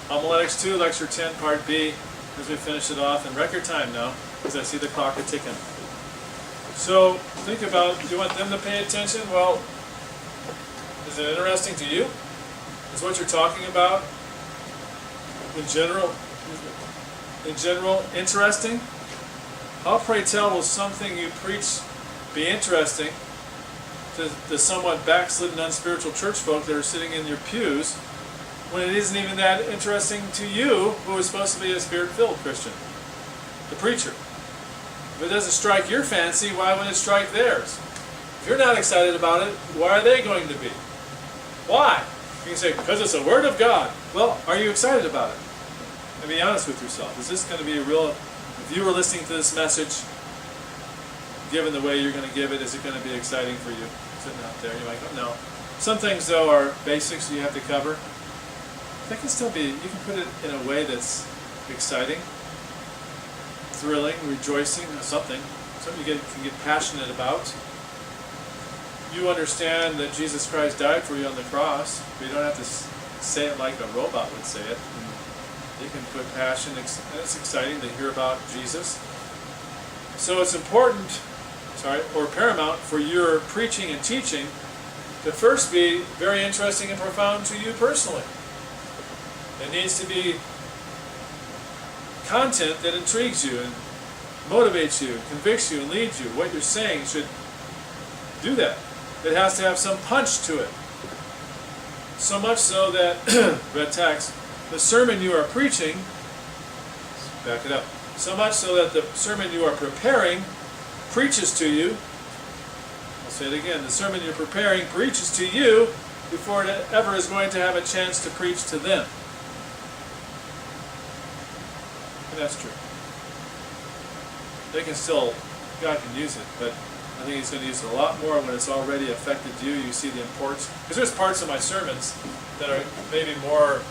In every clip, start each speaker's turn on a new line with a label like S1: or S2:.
S1: Homiletics II, Lecture 10, Part B, as we finish it off in record time now, because I see the clock ticking. So, think about, do you want them to pay attention? Well, is it interesting to you? Is what you're talking about in general interesting? How, pray tell, will something you preach be interesting to the somewhat backslidden, unspiritual church folk that are sitting in your pews, when it isn't even that interesting to you, who is supposed to be a spirit-filled Christian, the preacher? If it doesn't strike your fancy, why would it strike theirs? If you're not excited about it, why are they going to be? Why? You can say, because it's a Word of God. Well, are you excited about it? And be honest with yourself. Is this going to be a real... If you were listening to this message, given the way you're going to give it, is it going to be exciting for you? Sitting out there, you're like, oh, no. Some things, though, are basics you have to cover. That can still be, you can put it in a way that's exciting, thrilling, rejoicing, or something you can get passionate about. You understand that Jesus Christ died for you on the cross, but you don't have to say it like a robot would say it. You can put passion, and it's exciting to hear about Jesus. So it's important, or paramount, for your preaching and teaching to first be very interesting and profound to you personally. It needs to be content that intrigues you and motivates you, convicts you, and leads you. What you're saying should do that. It has to have some punch to it. So much so that, red text, the sermon you are preaching, back it up, so much so that the sermon you are preparing preaches to you. I'll say it again, the sermon you're preparing preaches to you before it ever is going to have a chance to preach to them. And that's true. They can still, God can use it, but I think He's going to use it a lot more when it's already affected you. You see the importance. Because there's parts of my sermons that are maybe more,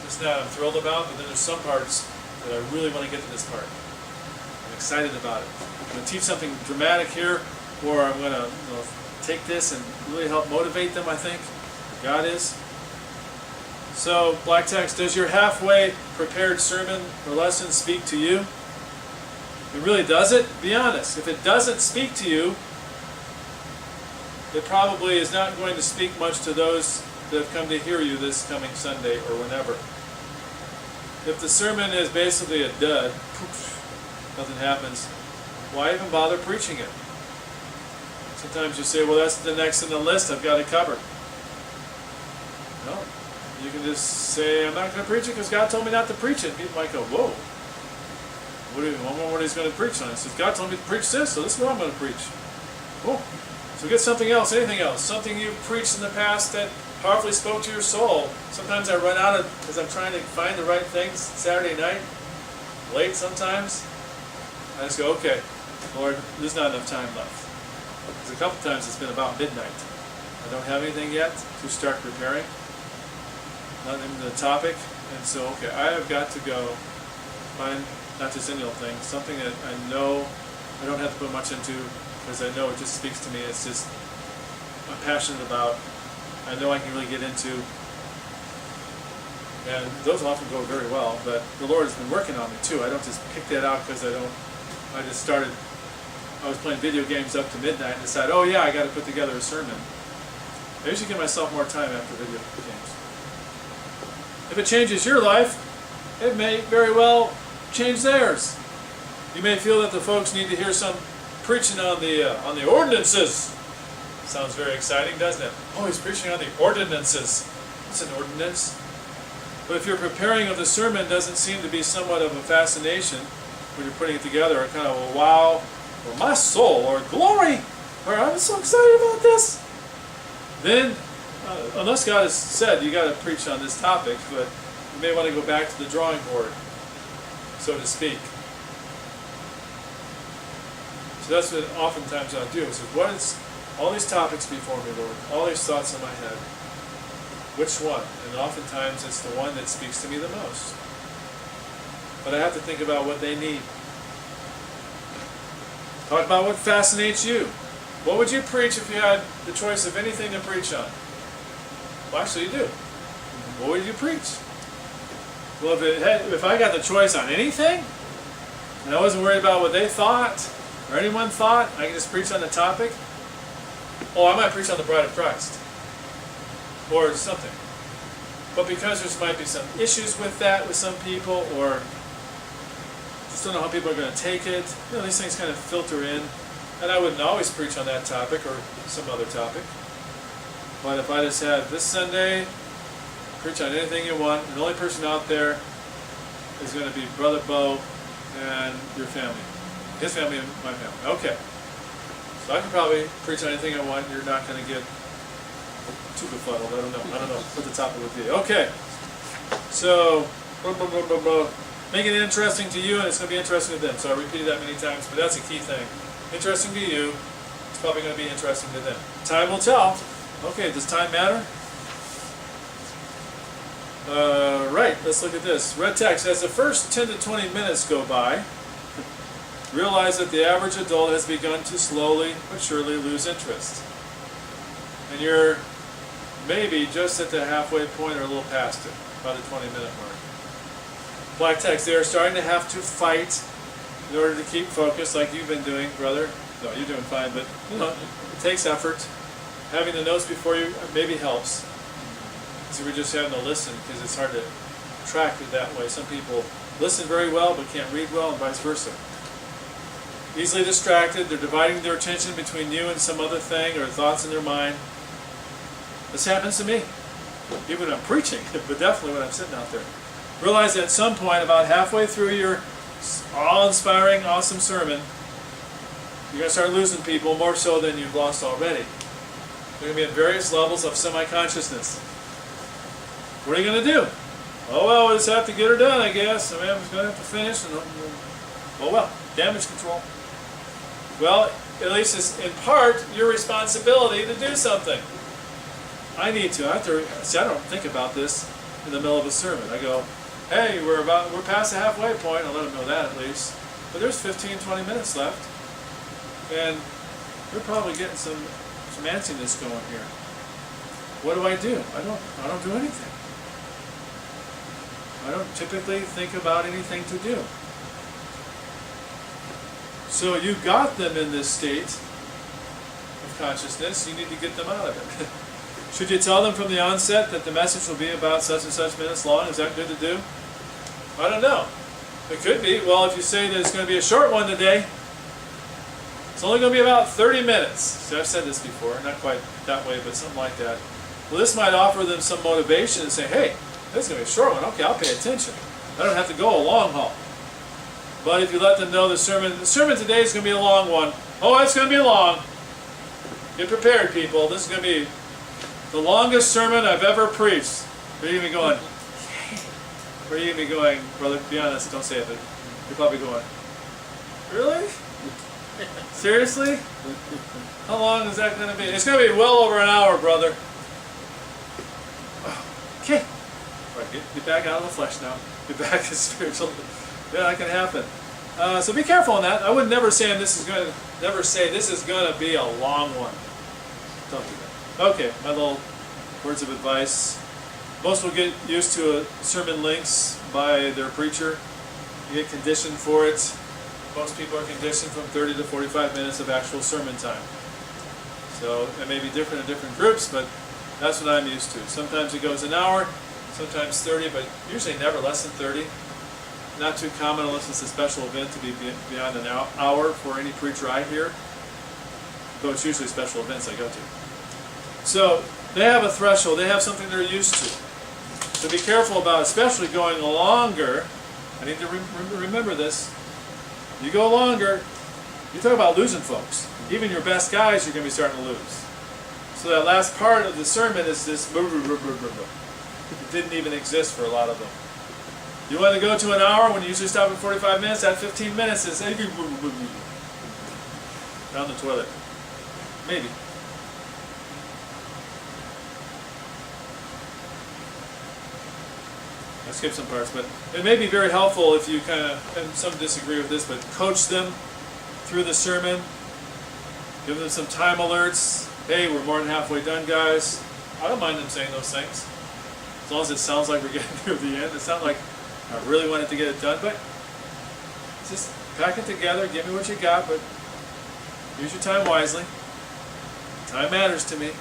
S1: it's not I'm thrilled about, but then there's some parts that I really want to get to this part. I'm excited about it. I'm going to teach something dramatic here, or I'm going to take this and really help motivate them, I think. God is. So, black text, does your halfway prepared sermon or lesson speak to you? It really does it? Be honest. If it doesn't speak to you, it probably is not going to speak much to those that have come to hear you this coming Sunday or whenever. If the sermon is basically a dud, nothing happens, why even bother preaching it? Sometimes you say, well, that's the next in the list, I've got it covered. No. You can just say, I'm not going to preach it because God told me not to preach it. People might go, whoa. I wonder what he's going to preach on. He says, God told me to preach this, so this is what I'm going to preach. Oh. So get something else, anything else. Something you preached in the past that powerfully spoke to your soul. Sometimes I run out of, because I'm trying to find the right things Saturday night, late sometimes. I just go, okay, Lord, there's not enough time left. Because a couple times it's been about midnight. I don't have anything yet to start preparing. Not even the topic. And so, okay, I have got to go find not just any old thing, something that I know I don't have to put much into, because I know it just speaks to me. It's just, I'm passionate about. I know I can really get into. And those often go very well, but the Lord has been working on me too. I don't just pick that out because I just started, I was playing video games up to midnight and decided, oh yeah, I got to put together a sermon. I usually give myself more time after video games. If it changes your life, it may very well change theirs. You may feel that the folks need to hear some preaching on the ordinances. Sounds very exciting, doesn't it? Oh, he's preaching on the ordinances. What's an ordinance? But if your preparing of the sermon doesn't seem to be somewhat of a fascination when you're putting it together, or kind of a wow, or my soul, or glory, or I'm so excited about this, then, unless God has said you got to preach on this topic, but you may want to go back to the drawing board, so to speak. So that's what oftentimes I'll do. So what is all these topics before me, Lord, all these thoughts in my head, which one? And oftentimes it's the one that speaks to me the most. But I have to think about what they need. Talk about what fascinates you. What would you preach if you had the choice of anything to preach on? Well, actually you do. What would you preach? Well, if I got the choice on anything, and I wasn't worried about what they thought or anyone thought, I could just preach on the topic. Oh, I might preach on the bride of Christ or something. But because there might be some issues with that with some people, or just don't know how people are going to take it, these things kind of filter in. And I wouldn't always preach on that topic or some other topic. But if I just had this Sunday, preach on anything you want, and the only person out there is going to be Brother Bo and your family. His family and my family. Okay. So I can probably preach on anything I want. You're not going to get too befuddled. I don't know what the topic would be. Okay. So, make it interesting to you, and it's going to be interesting to them. So I repeated that many times, but that's a key thing. Interesting to you, it's probably going to be interesting to them. Time will tell. Okay, does time matter? Right, let's look at this. Red text. As the first 10 to 20 minutes go by, realize that the average adult has begun to slowly but surely lose interest. And you're maybe just at the halfway point or a little past it, about the 20-minute mark. Black text. They are starting to have to fight in order to keep focus, like you've been doing, brother. No, you're doing fine, but it takes effort. Having the notes before you maybe helps. So we're just having to listen, because it's hard to track it that way. Some people listen very well but can't read well, and vice versa. Easily distracted. They're dividing their attention between you and some other thing or thoughts in their mind. This happens to me, even when I'm preaching, but definitely when I'm sitting out there. Realize that at some point, about halfway through your all-inspiring, awesome sermon, you're going to start losing people, more so than you've lost already. They're going to be at various levels of semi-consciousness. What are you going to do? Oh, well, we'll just have to get her done, I guess. I mean, I'm just going to have to finish. And, well, damage control. Well, at least it's in part your responsibility to do something. I need to. I have to. See, I don't think about this in the middle of a sermon. I go, hey, we're past the halfway point. I'll let them know that at least. But there's 15, 20 minutes left. And we're probably getting some antsiness going here. What do? I don't do anything. I don't typically think about anything to do. So you got them in this state of consciousness. You need to get them out of it. Should you tell them from the onset that the message will be about such and such minutes long? Is that good to do? I don't know. It could be. Well, if you say that it's going to be a short one today, it's only going to be about 30 minutes. So I've said this before, not quite that way, but something like that. Well, this might offer them some motivation and say, hey, this is going to be a short one. Okay, I'll pay attention. I don't have to go a long haul. But if you let them know the sermon today is going to be a long one. Oh, it's going to be long. Get prepared, people. This is going to be the longest sermon I've ever preached. Are you going to be going, or are you going to be going, brother, be honest, don't say it, but you're probably going, really? Seriously? How long is that going to be? It's going to be well over an hour, brother. Okay. All right, get back out of the flesh now. Get back to spiritual. Yeah, that can happen. So be careful on that. I would never say this is going to be a long one. Don't do that. Okay, my little words of advice. Most will get used to sermon lengths by their preacher. You get conditioned for it. Most people are conditioned from 30 to 45 minutes of actual sermon time. So it may be different in different groups, but that's what I'm used to. Sometimes it goes an hour, sometimes 30, but usually never less than 30. Not too common unless it's a special event to be beyond an hour for any preacher I hear. Though it's usually special events I go to. So they have a threshold. They have something they're used to. So be careful about, especially going longer. I need to remember this. You go longer, you talk about losing folks. Even your best guys, you're going to be starting to lose. So that last part of the sermon is this. It didn't even exist for a lot of them. You want to go to an hour when you usually stop at 45 minutes? That 15 minutes is down the toilet. Maybe. I skipped some parts, but it may be very helpful if you kind of, and some disagree with this, but coach them through the sermon. Give them some time alerts. Hey, we're more than halfway done, guys. I don't mind them saying those things. As long as it sounds like we're getting near the end. It's not like I really wanted to get it done, but just pack it together, give me what you got, but use your time wisely. Time matters to me.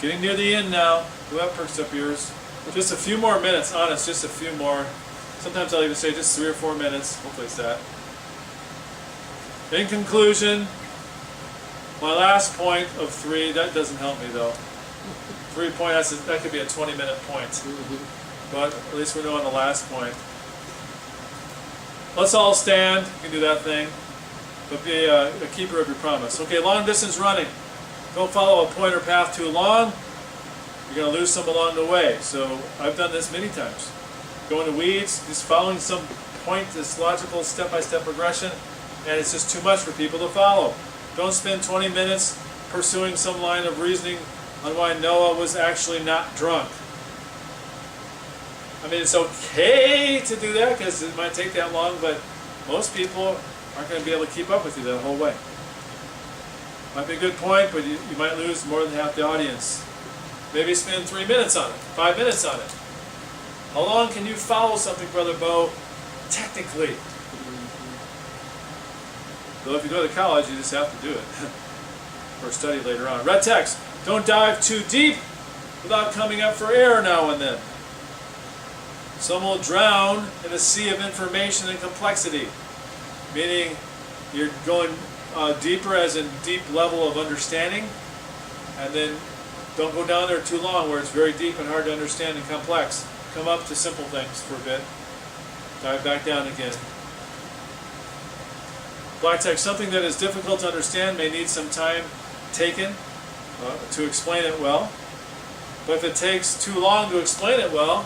S1: Getting near the end now. Who have perked up yours? Just a few more minutes, honest, just a few more. Sometimes I'll even say just 3 or 4 minutes. Hopefully it's that. In conclusion, my last point of 3, that doesn't help me though. 3 point, that could be a 20-minute point. But at least we know on the last point. Let's all stand. You can do that thing. But be a keeper of your promise. Okay, long distance running. Don't follow a pointer path too long. You're going to lose some along the way. So I've done this many times. Going to weeds, just following some point, this logical step-by-step progression, and it's just too much for people to follow. Don't spend 20 minutes pursuing some line of reasoning on why Noah was actually not drunk. I mean, it's okay to do that because it might take that long, but most people aren't going to be able to keep up with you the whole way. Might be a good point, but you might lose more than half the audience. Maybe spend 3 minutes on it, 5 minutes on it. How long can you follow something, Brother Bo, technically? Though if you go to college, you just have to do it. Or study later on. Red text. Don't dive too deep without coming up for air now and then. Some will drown in a sea of information and complexity. Meaning you're going deeper as in deep level of understanding. And then don't go down there too long where it's very deep and hard to understand and complex. Come up to simple things for a bit. Dive back down again. Black text, something that is difficult to understand may need some time taken to explain it well. But if it takes too long to explain it well,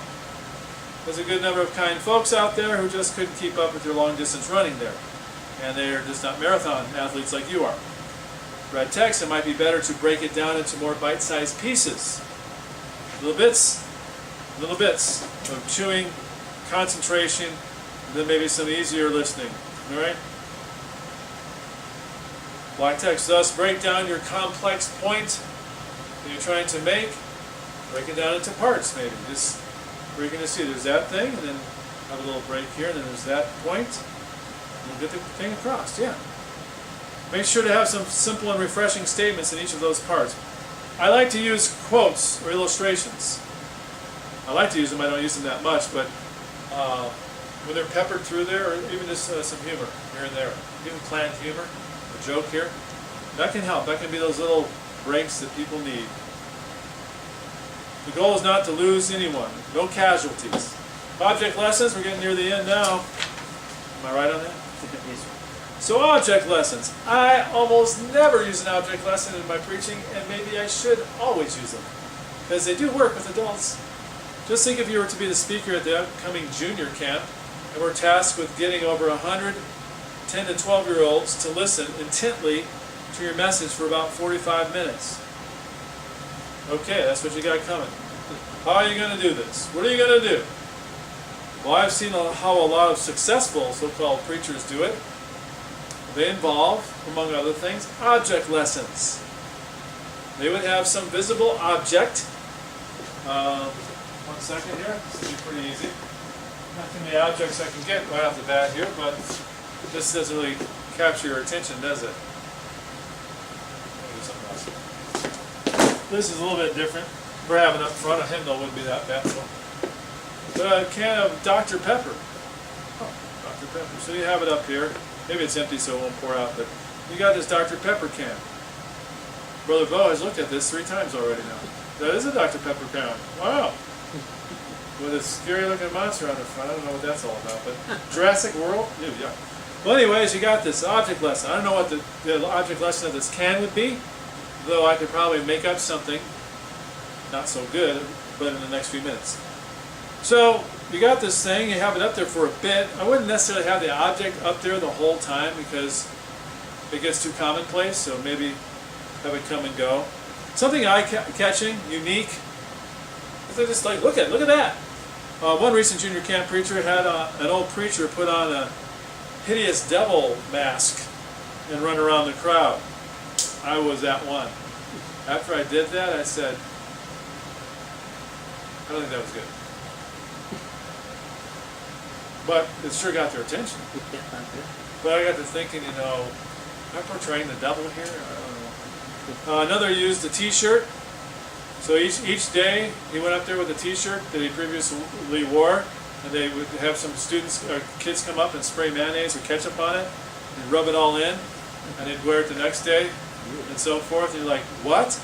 S1: there's a good number of kind folks out there who just couldn't keep up with your long distance running there. And they're just not marathon athletes like you are. Red text, it might be better to break it down into more bite-sized pieces. Little bits of chewing, concentration, and then maybe some easier listening. Alright? Black text, thus break down your complex point that you're trying to make. Break it down into parts maybe. Just where you're going to see there's that thing, and then have a little break here, and then there's that point. And we'll get the thing across, yeah. Make sure to have some simple and refreshing statements in each of those parts. I like to use quotes or illustrations. I like to use them, I don't use them that much, but when they're peppered through there, or even just some humor here and there, even planned humor, a joke here, that can help. That can be those little breaks that people need. The goal is not to lose anyone. No casualties. Object lessons, we're getting near the end now. Am I right on that?
S2: Yes, sir.
S1: So object lessons. I almost never use an object lesson in my preaching, and maybe I should always use them, because they do work with adults. Just think if you were to be the speaker at the upcoming junior camp, and were tasked with getting over 100 10 to 12-year-olds to listen intently to your message for about 45 minutes. Okay, that's what you got coming. How are you going to do this? What are you going to do? Well, I've seen how a lot of successful so-called preachers do it. They involve, among other things, object lessons. They would have some visible object. 1 second here. This will be pretty easy. Not too many objects I can get right off the bat here, but this doesn't really capture your attention, does it? Let me do something else. This is a little bit different. We're having up front, a hymnal wouldn't be that bad. But a can of Dr. Pepper. Oh, Dr. Pepper. So you have it up here. Maybe it's empty so it won't pour out, but you got this Dr. Pepper can. Brother Bo has looked at this 3 times already now. That is a Dr. Pepper can. Wow. With a scary looking monster on the front. I don't know what that's all about, but Jurassic World? Ew, yeah. Well, anyways, you got this object lesson. I don't know what the object lesson of this can would be, though I could probably make up something not so good, but in the next few minutes. So, you got this thing, you have it up there for a bit. I wouldn't necessarily have the object up there the whole time because it gets too commonplace, so maybe have it come and go. Something eye-catching, unique. They're just like, look at that. One recent junior camp preacher had an old preacher put on a hideous devil mask and run around the crowd. I was that one. After I did that, I said, I don't think that was good. but it sure got their attention. But I got to thinking, am I portraying the devil here? I don't know. Another used a T-shirt. So each day he went up there with a T-shirt that he previously wore, and they would have some students or kids come up and spray mayonnaise or ketchup on it and rub it all in, and he'd wear it the next day and so forth. And you're like, what?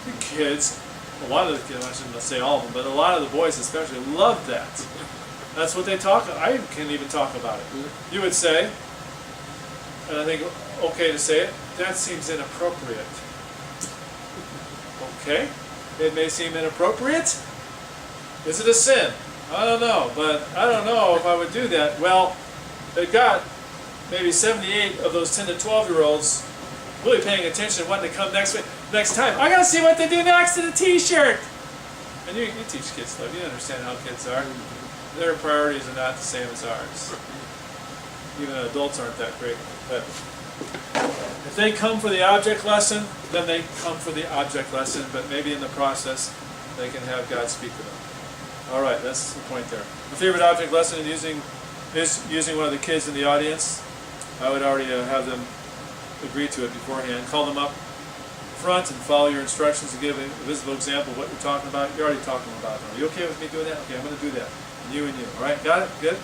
S1: The kids, a lot of the kids, I shouldn't say all of them, but a lot of the boys especially loved that. That's what they talk about. I can't even talk about it. You would say, and I think okay to say it, that seems inappropriate. Okay, it may seem inappropriate. Is it a sin? I don't know, but I don't know if I would do that. Well, they've got maybe 78 of those 10 to 12-year-olds really paying attention, wanting to come next time. I gotta see what they do next to the T-shirt. And you teach kids love. You understand how kids are. Their priorities are not the same as ours. Even adults aren't that great. But if they come for the object lesson, then they come for the object lesson, but maybe in the process they can have God speak to them. All right, that's the point there. My favorite object lesson is using one of the kids in the audience. I would already have them agree to it beforehand. Call them up front and follow your instructions and give a visible example of what you're talking about. You're already talking about it. Are you okay with me doing that? Okay, I'm going to do that. And you. All right, got it? Good?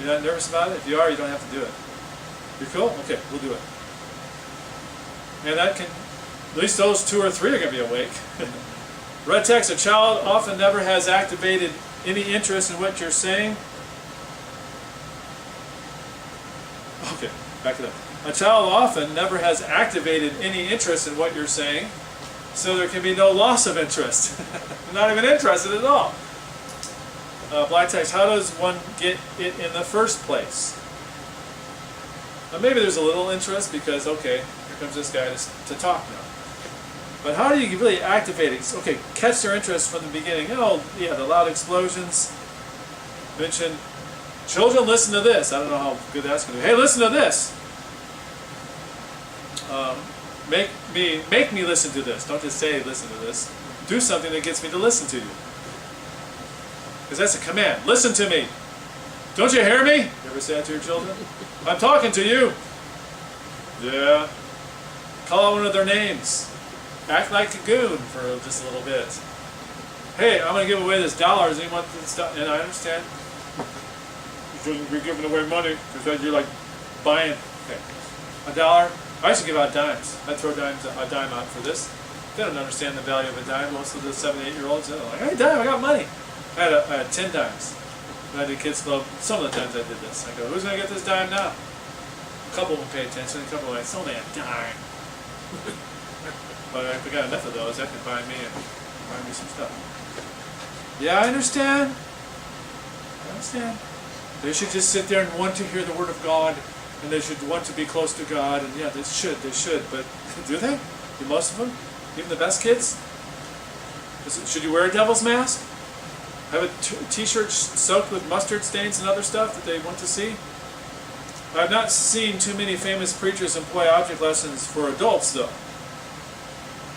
S1: You're not nervous about it? If you are, you don't have to do it. You're cool? Okay, we'll do it. And that can, at least those 2 or 3 are going to be awake. Red text, a child often never has activated any interest in what you're saying. Okay, back it up. A child often never has activated any interest in what you're saying, so there can be no loss of interest. Not even interested at all. Black text, how does one get it in the first place? Maybe there's a little interest because, okay, here comes this guy to talk now. But how do you really activate it? Okay, catch their interest from the beginning. Oh, yeah, the loud explosions. Mention, children, listen to this. I don't know how good that's going to be. Hey, listen to this. Make me listen to this. Don't just say listen to this. Do something that gets me to listen to you. Because that's a command. Listen to me. Don't you hear me? You ever say that to your children? I'm talking to you. Yeah. Call out one of their names. Act like a goon for just a little bit. Hey, I'm going to give away this $. Does anyone want this stuff? And I understand. You shouldn't be giving away money because you're like buying. Okay. $1. I used to give out dimes. I'd throw a dime out for this. They don't understand the value of a dime. Most of the 7, 8-year-olds, they're like, hey, dime, I got money. I had 10 dimes. When I did Kids Club, some of the times I did this. I go, who's going to get this dime now? A couple will pay attention, a couple will like, it's only a dime. But if I got enough of those, that could buy me some stuff. Yeah, I understand. I understand. They should just sit there and want to hear the Word of God, and they should want to be close to God, and yeah, they should, but do they? Do most of them? Even the best kids? Should you wear a devil's mask? Have a t-shirt soaked with mustard stains and other stuff that they want to see? I've not seen too many famous preachers employ object lessons for adults, though.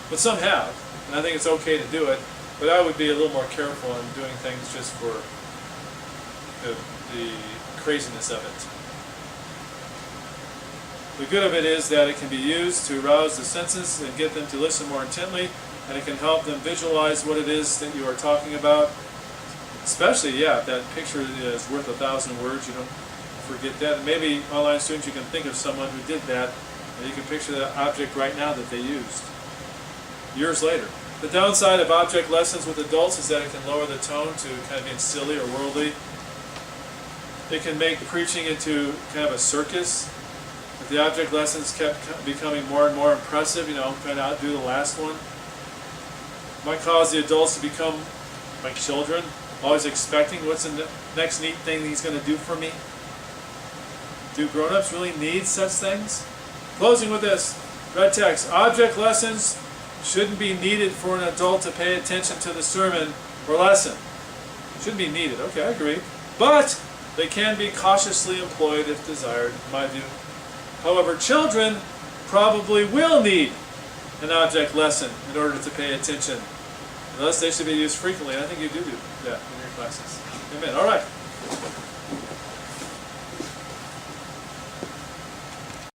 S1: But some have, and I think it's okay to do it, but I would be a little more careful in doing things just for the craziness of it. The good of it is that it can be used to arouse the senses and get them to listen more intently, and it can help them visualize what it is that you are talking about. Especially, yeah, if that picture is worth 1,000 words, you don't forget that. And maybe online students, you can think of someone who did that, and you can picture that object right now that they used, years later. The downside of object lessons with adults is that it can lower the tone to kind of being silly or worldly. It can make preaching into kind of a circus. If the object lessons kept becoming more and more impressive, kind of outdo the last one, it might cause the adults to become like children, always expecting what's the next neat thing he's going to do for me. Do grown-ups really need such things? Closing with this, red text, object lessons shouldn't be needed for an adult to pay attention to the sermon or lesson. Shouldn't be needed, okay, I agree. But they can be cautiously employed if desired, in my view. However, children probably will need an object lesson in order to pay attention. Thus, they should be used frequently. I think you do that in your classes. Amen. All right.